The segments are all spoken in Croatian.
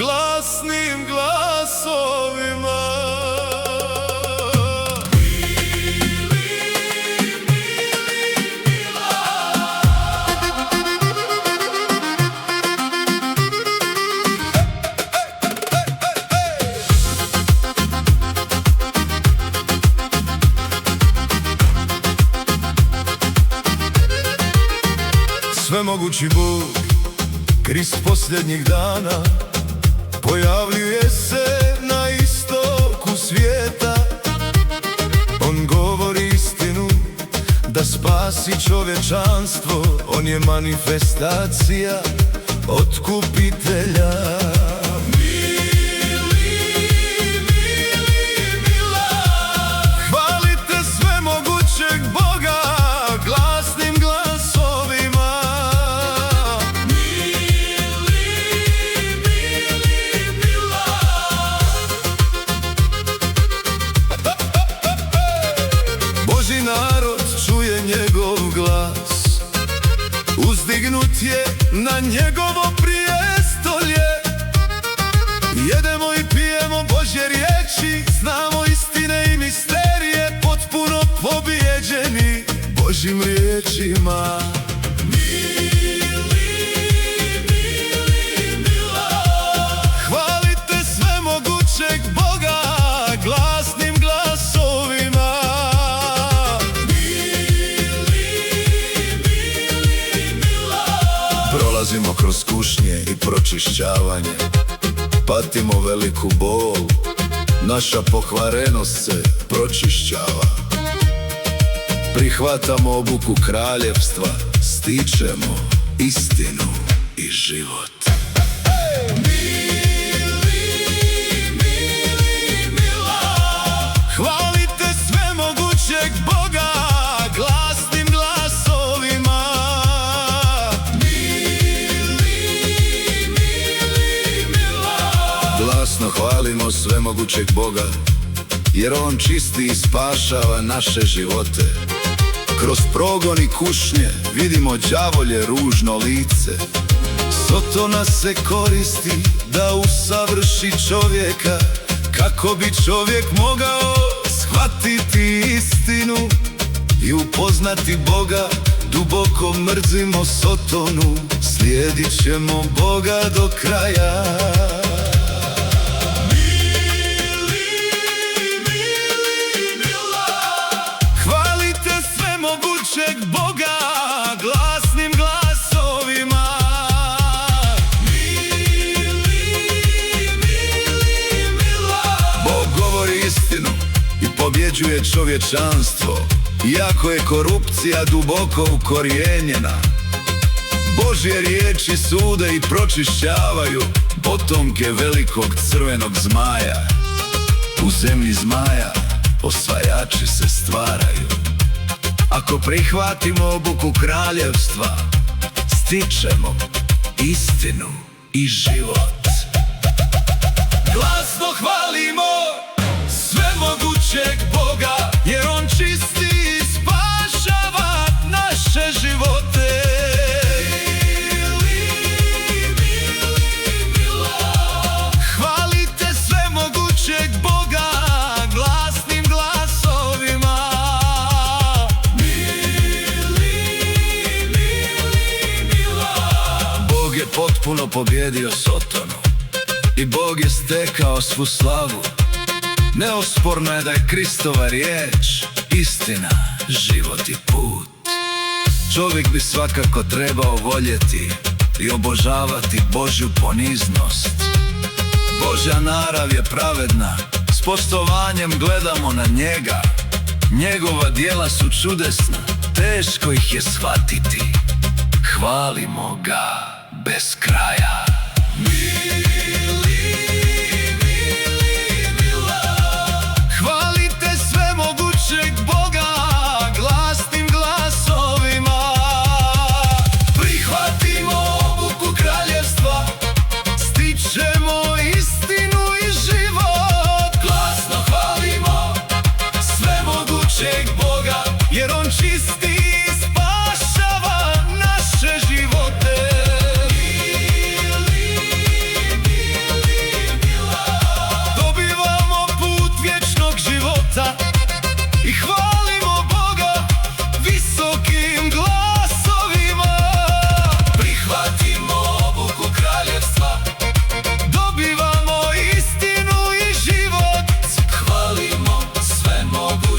glasnim glasovima. Svemogući Bog, Krist posljednjih dana, pojavljuje se na istoku svijeta. On govori istinu da spasi čovječanstvo. On je manifestacija otkupitelja. Božji narod čuje njegov glas, uzdignut je na njegovo prijestolje. Jedemo i pijemo Božje riječi, znamo istine i misterije, potpuno pobijeđeni Božjim riječima. Hvalite svemogućeg Boga glasnim glasovima. Prolazimo kroz kušnje i pročišćavanje, patimo veliku bol, naša pokvarenost se pročišćava. Prihvatamo obuku kraljevstva, stičemo istinu i život. Hvalite svemogućeg Boga glasnim glasovima. Glasno hvalimo svemogućeg Boga, jer On čisti i spašava naše živote. Kroz progon i kušnje vidimo đavolje ružno lice. Sotona se koristi da usavrši čovjeka, kako bi čovjek mogao shvatiti istinu i upoznati Boga. Duboko mrzimo Sotonu, slijedit ćemo Boga do kraja. Svemogućeg Boga glasnim glasovima. Bog govori istinu i pobjeđuje čovječanstvo, iako je korupcija duboko ukorijenjena. Božje riječi sude i pročišćavaju potomke velikog crvenog zmaja. U zemlji zmaja osvajači se stvaraju. Ako prihvatimo obuku kraljevstva, stičemo istinu i život. Glasno hvalimo svemogućeg Boga, jer On čisti i spašava naše živote. Hvalite svemogućeg Boga glasnim glasovima. Bog je potpuno pobjedio Sotonu i Bog je stekao svu slavu. Neosporno je da je Kristova riječ istina, život i put. Čovjek bi svakako trebao voljeti i obožavati Božju poniznost. Božja narav je pravedna, s poštovanjem gledamo na njega. Njegova djela su čudesna, teško ih je shvatiti. Hvalimo ga bez kraja. Hvalite svemogućeg Boga glasnim glasovima. Prihvatimo obuku kraljevstva, stičemo istinu i život. Glasno hvalimo svemogućeg Boga, jer On čisti i spašava naše živote.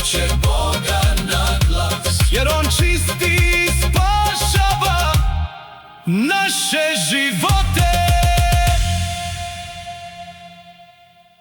će Boga na glas, jer on čisti i spašava naše živote.